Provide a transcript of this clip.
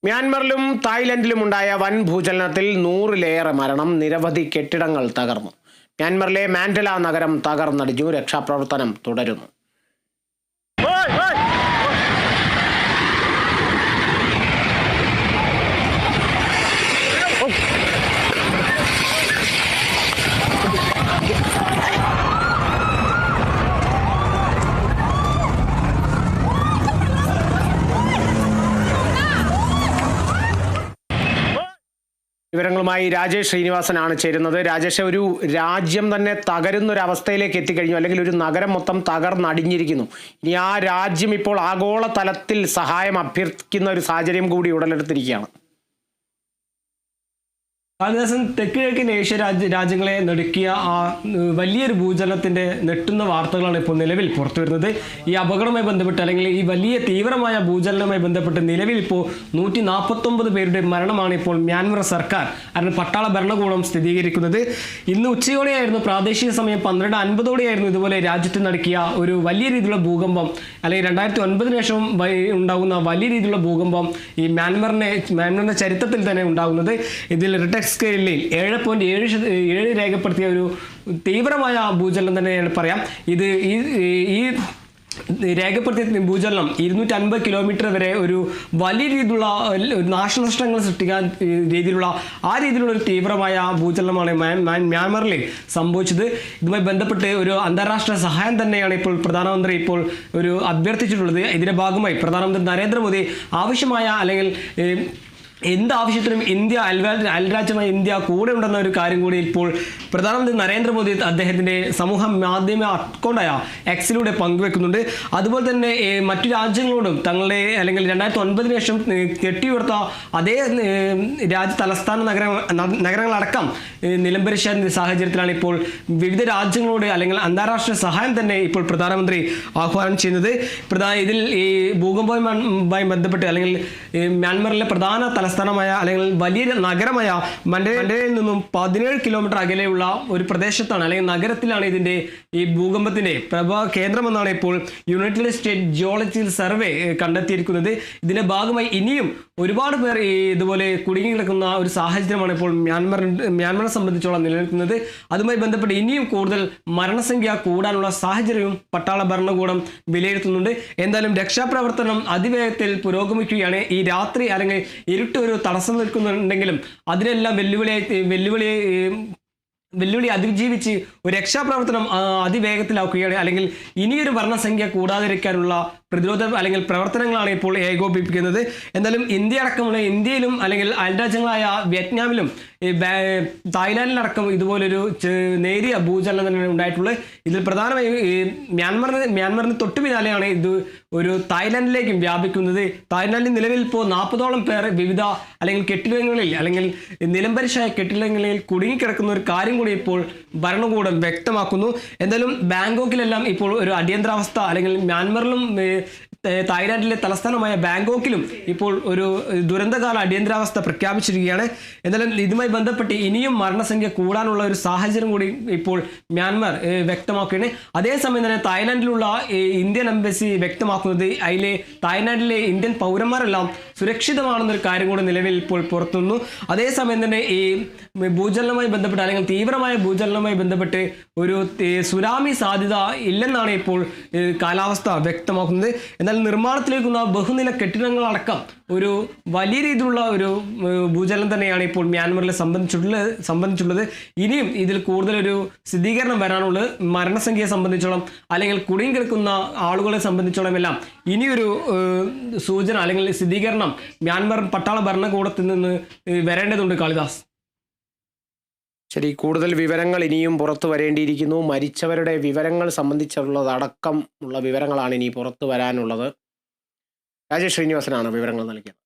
മ്യാൻമറിലും തായ്ലൻഡിലുമുണ്ടായ വൻ ഭൂചലനത്തിൽ 100-ലേറെ മരണം, നിരവധി കെട്ടിടങ്ങൾ തകർന്നു. മ്യാൻമറിലെ മാൻഡല നഗരം തകർന്നടിഞ്ഞു. രക്ഷാപ്രവർത്തനം തുടരുന്നു. വിവരങ്ങളുമായി രാജേഷ് ശ്രീനിവാസനാണ് ചേരുന്നത്. രാജേഷ്, ഒരു രാജ്യം തന്നെ തകരുന്നൊരവസ്ഥയിലേക്ക് എത്തിക്കഴിഞ്ഞു, അല്ലെങ്കിൽ ഒരു നഗരം മൊത്തം തകർന്നടിഞ്ഞിരിക്കുന്നു. ഇനി ആ രാജ്യം ഇപ്പോൾ ആഗോള തലത്തിൽ സഹായം അഭ്യർത്ഥിക്കുന്ന ഒരു സാഹചര്യം കൂടി ഉടലെടുത്തിരിക്കുകയാണ്. കാളിദാസൻ, തെക്ക് കിഴക്കൻ ഏഷ്യ രാജ്യങ്ങളെ നടുക്കിയ ആ വലിയൊരു ഭൂചലനത്തിന്റെ നെട്ടുന്ന വാർത്തകളാണ് ഇപ്പോൾ നിലവിൽ പുറത്തു വരുന്നത്. ഈ അപകടവുമായി ബന്ധപ്പെട്ട്, അല്ലെങ്കിൽ ഈ വലിയ തീവ്രമായ ഭൂചലനവുമായി ബന്ധപ്പെട്ട് നിലവിൽ ഇപ്പോൾ 149 പേരുടെ മരണമാണ് ഇപ്പോൾ മ്യാൻമർ സർക്കാർ അല്ലെങ്കിൽ പട്ടാള ഭരണകൂടം സ്ഥിരീകരിക്കുന്നത്. ഇന്ന് ഉച്ചയോടെയായിരുന്നു, പ്രാദേശിക സമയം 12:50 ഇതുപോലെ രാജ്യത്ത് നടുക്കിയ ഒരു വലിയ രീതിയിലുള്ള ഭൂകമ്പം, അല്ലെങ്കിൽ 2009 ശേഷം ഉണ്ടാകുന്ന വലിയ രീതിയിലുള്ള ഭൂകമ്പം ഈ മ്യാൻമറിന്റെ ചരിത്രത്തിൽ തന്നെ ഉണ്ടാകുന്നത്. ഇതിൽ റിട്ടർ സ്കെയിലിൽ 7.7 രേഖപ്പെടുത്തിയ ഒരു തീവ്രമായ ഭൂചലനം തന്നെയാണ് പറയാം. ഇത് ഈ രേഖപ്പെടുത്തിയ ഭൂചലനം 250 കിലോമീറ്റർ വരെ ഒരു വലിയ രീതിയിലുള്ള നാശനഷ്ടങ്ങൾ സൃഷ്ടിക്കാൻ രീതിയിലുള്ള ഒരു തീവ്രമായ ഭൂചലനമാണ് മ്യാൻമറിൽ സംഭവിച്ചത്. ഇതുമായി ബന്ധപ്പെട്ട് ഒരു അന്താരാഷ്ട്ര സഹായം തന്നെയാണ് ഇപ്പോൾ പ്രധാനമന്ത്രി ഒരു അഭ്യർത്ഥിച്ചിട്ടുള്ളത്. ഇതിന്റെ ഭാഗമായി പ്രധാനമന്ത്രി നരേന്ദ്രമോദി ആവശ്യമായ, അല്ലെങ്കിൽ എന്താവശ്യത്തിനും അയൽരാജ്യമായ ഇന്ത്യ കൂടെ ഉണ്ടെന്ന ഒരു കാര്യം കൂടി ഇപ്പോൾ പ്രധാനമന്ത്രി നരേന്ദ്രമോദി അദ്ദേഹത്തിന്റെ സമൂഹ മാധ്യമ അക്കൗണ്ടായ എക്സിലൂടെ പങ്കുവെക്കുന്നുണ്ട്. അതുപോലെ തന്നെ മറ്റു രാജ്യങ്ങളോടും തങ്ങളുടെ, അല്ലെങ്കിൽ 2009 ശേഷം കെട്ടിയുയർത്ത അതേ രാജ്യ തലസ്ഥാന നഗരങ്ങളടക്കം നിലംപരിശ സാഹചര്യത്തിലാണ് ഇപ്പോൾ വിവിധ രാജ്യങ്ങളോട്, അല്ലെങ്കിൽ അന്താരാഷ്ട്ര സഹായം തന്നെ ഇപ്പോൾ പ്രധാനമന്ത്രി ആഹ്വാനം ചെയ്യുന്നത്. ഇതിൽ ഈ ഭൂകമ്പവുമായി ബന്ധപ്പെട്ട്, അല്ലെങ്കിൽ മ്യാൻമറിലെ പ്രധാന തലസ്ഥാനമായ, അല്ലെങ്കിൽ വലിയ നഗരമായ മൻഡലയിൽ നിന്നും 17 കിലോമീറ്റർ അകലെയുള്ള ഒരു പ്രദേശത്താണ്, അല്ലെങ്കിൽ നഗരത്തിലാണ് ഇതിന്റെ ഈ ഭൂകമ്പത്തിന്റെ പ്രഭാവ കേന്ദ്രമെന്നാണ് ഇപ്പോൾ യുണൈറ്റഡ് സ്റ്റേറ്റ് ജിയോളജിക്കൽ സർവേ കണ്ടെത്തിയിരിക്കുന്നത്. ഇതിന്റെ ഭാഗമായി ഇനിയും ഒരുപാട് പേർ ഇതുപോലെ കുടുങ്ങിക്കിടക്കുന്ന ഒരു സാഹചര്യമാണ് ഇപ്പോൾ മ്യാൻമറിനെ സംബന്ധിച്ചോളം നിലനിൽക്കുന്നത്. അതുമായി ബന്ധപ്പെട്ട് ഇനിയും കൂടുതൽ മരണസംഖ്യ കൂടാനുള്ള സാഹചര്യവും പട്ടാള ഭരണകൂടം വിലയിരുത്തുന്നുണ്ട്. എന്തായാലും രക്ഷാപ്രവർത്തനം അതിവേഗത്തിൽ പുരോഗമിക്കുകയാണ്. ഈ രാത്രി, അല്ലെങ്കിൽ ഇരുട്ട് ഒരു തടസ്സം നിൽക്കുന്നുണ്ടെങ്കിലും അതിനെല്ലാം വെല്ലുവിളി അതിജീവിച്ച് ഒരു രക്ഷാപ്രവർത്തനം അതിവേഗത്തിലാക്കുകയാണ്. അല്ലെങ്കിൽ ഇനിയൊരു മരണസംഖ്യ കൂടാതിരിക്കാനുള്ള പ്രതിരോധ, അല്ലെങ്കിൽ പ്രവർത്തനങ്ങളാണ് ഇപ്പോൾ ഏകോപിപ്പിക്കുന്നത്. എന്തായാലും ഇന്ത്യയിലും, അല്ലെങ്കിൽ അയൽരാജ്യങ്ങളായ വിയറ്റ്നാമിലും തായ്ലാൻഡിലടക്കം ഇതുപോലൊരു നേരിയ ഭൂചലനം തന്നെ ഉണ്ടായിട്ടുള്ളത്. ഇതിൽ പ്രധാനമായും മ്യാൻമറിന് തൊട്ടു പിന്നാലെയാണ് ഇത് ഒരു തായ്ലാൻഡിലേക്കും വ്യാപിക്കുന്നത്. തായ്ലാൻഡിൽ നിലവിൽ ഇപ്പോൾ 40ഓളം പേർ വിവിധ, അല്ലെങ്കിൽ കെട്ടിടങ്ങളിൽ, അല്ലെങ്കിൽ നിലംപരിശായ കെട്ടിടങ്ങളിൽ കുടുങ്ങിക്കിടക്കുന്ന ഒരു കാര്യം കൂടി ഇപ്പോൾ ഭരണകൂടം വ്യക്തമാക്കുന്നു. എന്തായാലും ബാങ്കോക്കിലെല്ലാം ഇപ്പോൾ ഒരു അടിയന്തരാവസ്ഥ, അല്ലെങ്കിൽ മ്യാൻമറിലും തായ്ലാൻഡിലെ തലസ്ഥാനമായ ബാങ്കോക്കിലും ഇപ്പോൾ ഒരു ദുരന്തകാല അടിയന്തരാവസ്ഥ പ്രഖ്യാപിച്ചിരിക്കുകയാണ്. എന്നാലും ഇതുമായി ബന്ധപ്പെട്ട് ഇനിയും മരണസംഖ്യ കൂടാനുള്ള ഒരു സാഹചര്യം കൂടി ഇപ്പോൾ മ്യാൻമർ വ്യക്തമാക്കുകയാണ്. അതേസമയം തന്നെ തായ്ലാൻഡിലുള്ള ഇന്ത്യൻ എംബസി വ്യക്തമാക്കുന്നത് തായ്ലാൻഡിലെ ഇന്ത്യൻ പൗരന്മാരെല്ലാം സുരക്ഷിതമാണെന്നൊരു കാര്യം കൂടി നിലവിൽ ഇപ്പോൾ പുറത്തുവന്നു. അതേസമയം തന്നെ ഈ ഭൂചലനവുമായി ബന്ധപ്പെട്ട്, അല്ലെങ്കിൽ തീവ്രമായ ഭൂചലനവുമായി ബന്ധപ്പെട്ട് ഒരു സുനാമി സാധ്യത ഇല്ലെന്നാണ് ഇപ്പോൾ കാലാവസ്ഥ വ്യക്തമാക്കുന്നത്. എന്നാൽ നിർമ്മാണത്തിലേക്കുന്ന ബഹുനില കെട്ടിടങ്ങളടക്കം ഒരു വലിയ രീതിയിലുള്ള ഒരു ഭൂചലനം തന്നെയാണ് ഇപ്പോൾ മ്യാൻമറിലെ സംബന്ധിച്ചുള്ളത്. ഇനിയും ഇതിൽ കൂടുതലൊരു സ്ഥിരീകരണം വരാനുള്ളത്. മരണസംഖ്യയെ സംബന്ധിച്ചോളം, അല്ലെങ്കിൽ കുടുങ്ങിക്കിടക്കുന്ന ആളുകളെ സംബന്ധിച്ചോളം എല്ലാം ഇനിയൊരു സൂചന, അല്ലെങ്കിൽ സ്ഥിരീകരണം മ്യാൻമർ പട്ടാള ഭരണകൂടത്തിൽ നിന്ന് വരേണ്ടതുണ്ട്. കാളിദാസ്, ശരി, കൂടുതൽ വിവരങ്ങൾ ഇനിയും പുറത്തു വരേണ്ടിയിരിക്കുന്നു. മരിച്ചവരുടെ വിവരങ്ങൾ സംബന്ധിച്ചുള്ളതടക്കം ഉള്ള വിവരങ്ങളാണ് ഇനി പുറത്തു വരാനുള്ളത്. രാജേഷ് ശ്രീനിവാസനാണ് വിവരങ്ങൾ നൽകിയത്.